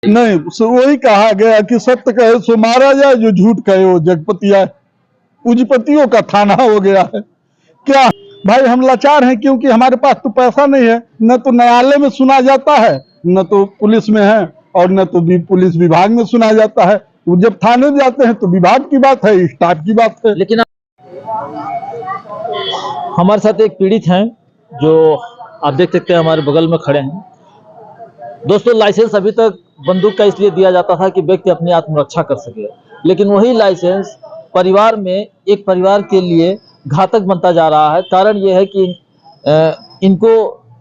नहीं, वही कहा गया कि सत्य कहे सो मारा जाए, जो झूठ कहे वो जगपति आए। पूंजीपतियों का थाना हो गया है क्या भाई? हम लाचार हैं क्योंकि हमारे पास तो पैसा नहीं है, न तो न्यायालय में सुना जाता है, न तो पुलिस में है, और न तो भी पुलिस विभाग में सुना जाता है। वो जब थाने जाते हैं तो विभाग की बात है, स्टाफ की बात है। लेकिन हमारे साथ एक पीड़ित हैं जो आप देख सकते हैं हमारे बगल में खड़े हैं। दोस्तों, लाइसेंस अभी तक बंदूक का इसलिए दिया जाता था कि व्यक्ति अपनी आत्मरक्षा कर सके, लेकिन वही लाइसेंस परिवार में एक परिवार के लिए घातक बनता जा रहा है। कारण यह है कि इनको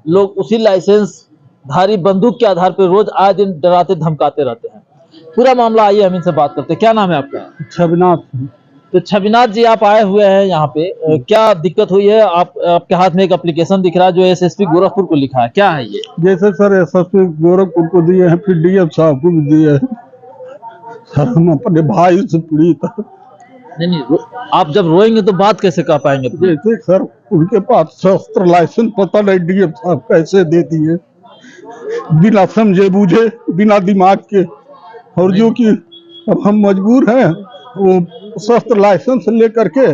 लोग उसी लाइसेंस धारी बंदूक के आधार पर रोज आए दिन डराते धमकाते रहते हैं। पूरा मामला आइए हम इनसे बात करते हैं। क्या नाम है आपका? छविनाथ। तो छविनाथ जी, आप आए हुए हैं यहाँ पे, क्या दिक्कत हुई है? आपके हाथ में एक एप्लीकेशन दिख रहा है जो एसएसपी गोरखपुर को लिखा है, क्या है ये? जैसे सर एसएसपी गोरखपुर को दिए हैं, फिर डीएम साहब को भी दिए हैं। सर हम अपने भाई से पीड़ित है। नहीं, आप जब रोएंगे तो बात कैसे कर पाएंगे? जैसे सर उनके पास शस्त्र लाइसेंस पता नहीं डीएम साहब कैसे दे दिए, बिना समझे बूझे, बिना दिमाग के। और जो कि अब हम मजबूर हैं, वो शस्त्र लाइसेंस लेकर के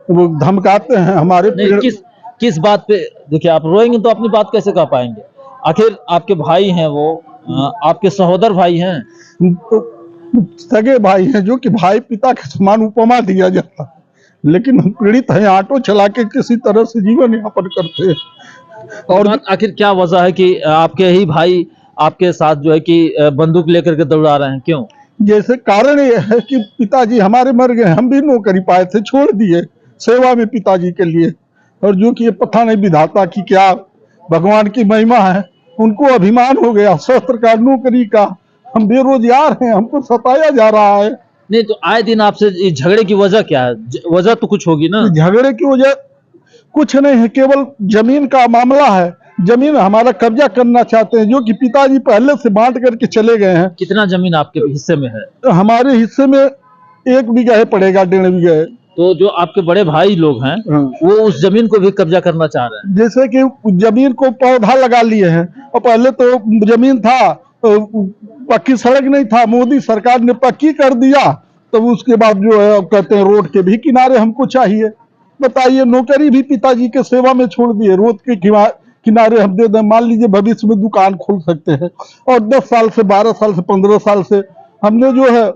वो धमकाते हैं हमारे। नहीं, किस बात पे? देखिए, आप रोएंगे तो अपनी बात कैसे कह पाएंगे? आखिर आपके भाई हैं वो, आपके सहोदर भाई हैं, तो सगे भाई हैं, जो कि भाई पिता के समान उपमा दिया जाता, लेकिन हम पीड़ित हैं, ऑटो चला के किसी तरह से जीवन यापन करते हैं। और आखिर क्या वजह है कि आपके ही भाई आपके साथ जो है कि बंदूक लेकर के दौड़ा रहे हैं, क्यों? जैसे कारण ये है कि पिताजी हमारे मर गए, हम भी नौकरी पाए थे, छोड़ दिए सेवा में पिताजी के लिए। और जो कि ये पता नहीं विधाता की क्या भगवान की महिमा है, उनको अभिमान हो गया शस्त्र का, नौकरी का। हम बेरोजगार हैं, हमको सताया जा रहा है। नहीं तो आए दिन आपसे झगड़े की वजह क्या है? वजह तो कुछ होगी ना? झगड़े की वजह कुछ नहीं है, केवल जमीन का मामला है। जमीन हमारा कब्जा करना चाहते हैं, जो कि पिताजी पहले से बांट करके चले गए हैं। कितना जमीन आपके हिस्से में है? तो हमारे हिस्से में 1 बीघा पड़ेगा, 1.5 बीघा। तो जो आपके बड़े भाई लोग हैं वो उस जमीन को भी कब्जा करना चाह रहे हैं। जैसे कि जमीन को पौधा लगा लिए हैं, और पहले तो जमीन था, पक्की सड़क नहीं था, मोदी सरकार ने पक्की कर दिया। तब उसके बाद जो है अब कहते हैं रोड के भी किनारे हमको चाहिए। बताइए, नौकरी भी पिताजी के सेवा में छोड़ दिए, रोड के किनारे हम दे दें। मान लीजिए भविष्य में दुकान खोल सकते हैं, और 10 साल से, 12 साल से, 15 साल से हमने जो है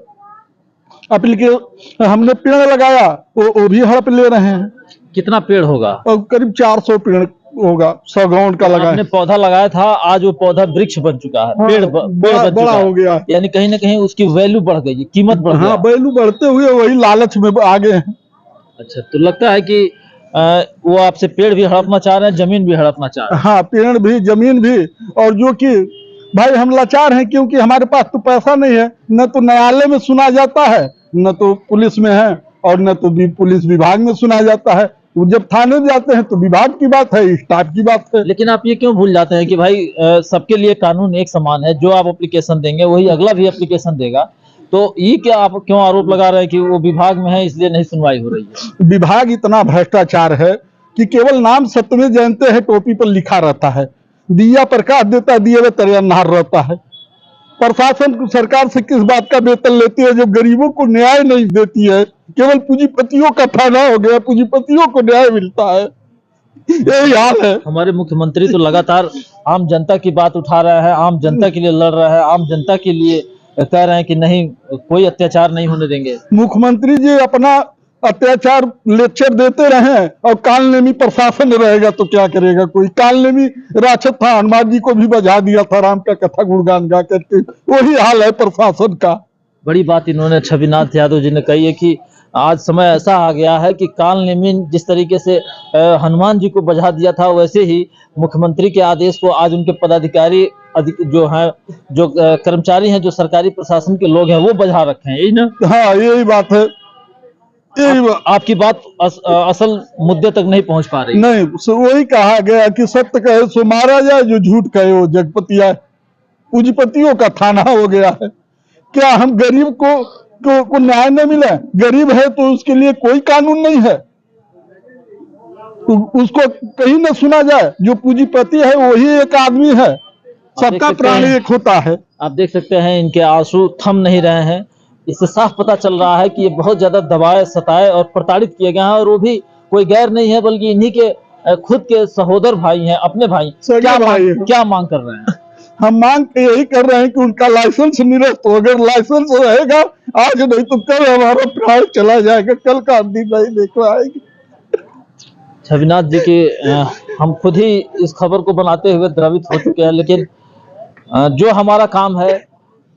हमने पेड़ लगाया, वो भी हड़प ले रहे हैं। कितना पेड़ होगा? और करीब 400 पेड़ होगा, 100 गाउन का लगाया। आपने पौधा लगाया था, आज वो पौधा वृक्ष बन चुका है। हाँ, पेड़ बड़ा हो गया, यानी कहीं ना कहीं उसकी वैल्यू बढ़ गई, कीमत बढ़ गई। हाँ, वैल्यू बढ़ते हुए वही लालच में आ गए हैं। अच्छा, तो लगता है कि वो आपसे पेड़ भी हड़पना चाह रहे हैं, जमीन भी हड़पना चाह रहे हैं। हाँ, पेड़ भी, जमीन भी। और जो कि भाई हम लाचार हैं क्योंकि हमारे पास तो पैसा नहीं है, न तो न्यायालय में सुना जाता है, न तो पुलिस में है, और न तो भी पुलिस विभाग में सुना जाता है। वो जब थाने जाते हैं तो विभाग की बात है, स्टाफ की बात है। लेकिन आप ये क्यों भूल जाते हैं कि भाई सबके लिए कानून एक समान है। जो आप एप्लीकेशन देंगे वही अगला भी एप्लीकेशन देगा। तो ये क्या आप क्यों आरोप लगा रहे हैं कि वो विभाग में है इसलिए नहीं सुनवाई हो रही है? विभाग इतना भ्रष्टाचार है कि केवल नाम सत्यमेव जयते हैं टोपी पर लिखा रहता है, दिया प्रकाश देता है, दिए हुए तरह अन्हार रहता है। प्रशासन सरकार से किस बात का वेतन लेती है, जो गरीबों को न्याय नहीं देती है। केवल पूंजीपतियों का थाना हो गया, पूंजीपतियों को न्याय मिलता है, यही हाल है। हमारे मुख्यमंत्री तो लगातार आम जनता की बात उठा रहे हैं, आम जनता के लिए लड़ रहे हैं, आम जनता के लिए कह रहे हैं कि नहीं, कोई अत्याचार नहीं होने देंगे। मुख्यमंत्री जी अपना अत्याचार लेक्चर देते रहे, और कालनेमी प्रशासन रहेगा तो क्या करेगा कोई? कालनेमी राक्षस था, हनुमान जी को भी बजा दिया था राम का कथा गुणगान गा करके। वही हाल है प्रशासन का। बड़ी बात इन्होंने छविनाथ यादव जी ने कही है कि आज समय ऐसा आ गया है कि कालनेमी जिस तरीके से हनुमान जी को बजा दिया था, वैसे ही मुख्यमंत्री के आदेश को आज उनके पदाधिकारी जो हैं, जो कर्मचारी हैं, जो सरकारी प्रशासन के लोग हैं, वो बजा रखे हैं, यही ना? हाँ, यही बात है। आपकी बात असल मुद्दे तक नहीं पहुंच पा रही। नहीं, वही कहा गया कि सत्य कहे सो मारा जाए, जो झूठ कहे वो जगपति आए। पूंजीपतियों का थाना हो गया है क्या? हम गरीब को न्याय न मिले? गरीब है तो उसके लिए कोई कानून नहीं है, तो उसको कहीं न सुना जाए। जो पूंजीपति है वही एक आदमी है, सबका सकते प्राण हैं- एक होता है। आप देख सकते हैं इनके आंसू थम नहीं रहे हैं। इससे साफ पता चल रहा है कि ये बहुत ज्यादा दबाए, सताए और प्रताड़ित किए गए हैं, और वो भी कोई गैर नहीं है बल्कि इन्हीं के खुद के सहोदर भाई हैं, अपने भाई। सगे भाई हैं। क्या मांग कर रहे हैं? हम मांग के यही कर रहे हैं कि उनका लाइसेंस निरस्त हो। अगर लाइसेंस रहेगा आज नहीं तो कल हमारा प्राण चला जाएगा, कल का दिन नहीं देख आएगी। छविनाथ जी की हम खुद ही इस खबर को बनाते हुए द्रवित हो चुके हैं, लेकिन जो हमारा काम है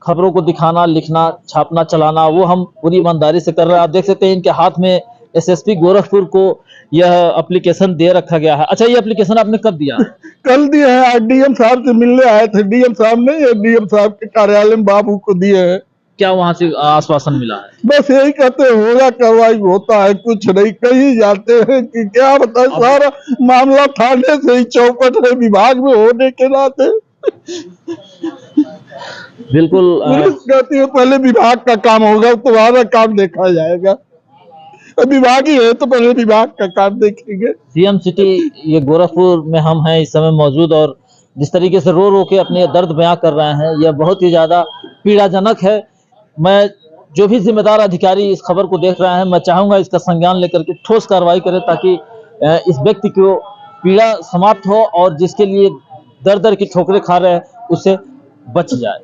खबरों को दिखाना, लिखना, छापना, चलाना, वो हम पूरी ईमानदारी से कर रहे हैं। आप देख सकते हैं इनके हाथ में एसएसपी गोरखपुर को यह एप्लीकेशन दे रखा गया है। अच्छा, ये एप्लीकेशन आपने कब दिया? कल दिए हैं, आज डीएम साहब से मिलने आए थे। डीएम साहब नहीं, डीएम साहब के कार्यालय में बाबू को दिए हैं। क्या वहां से आश्वासन मिला है? बस यही कहते हैं होगा कार्रवाई, होता है कुछ नहीं। कहीं जाते हैं कि क्या बताए, सारा मामला थाने से ही चौपट है विभाग में होने के नाते। बिल्कुल पुलिस कहती है पहले विभाग का काम होगा, तुम्हारा काम देखा जाएगा। विभाग ही है तो पहले विभाग का काम देखेंगे। सीएम सिटी ये गोरखपुर में हम हैं इस समय मौजूद, और जिस तरीके से रो रो के अपने दर्द बयां कर रहे हैं यह बहुत ही ज्यादा पीड़ाजनक है। मैं जो भी जिम्मेदार अधिकारी इस खबर को देख रहे हैं, मैं चाहूंगा इसका संज्ञान लेकर के ठोस कार्रवाई करें, ताकि इस व्यक्ति को पीड़ा समाप्त हो और जिसके लिए दर दर की ठोकरें खा रहे हैं उससे बच जाए।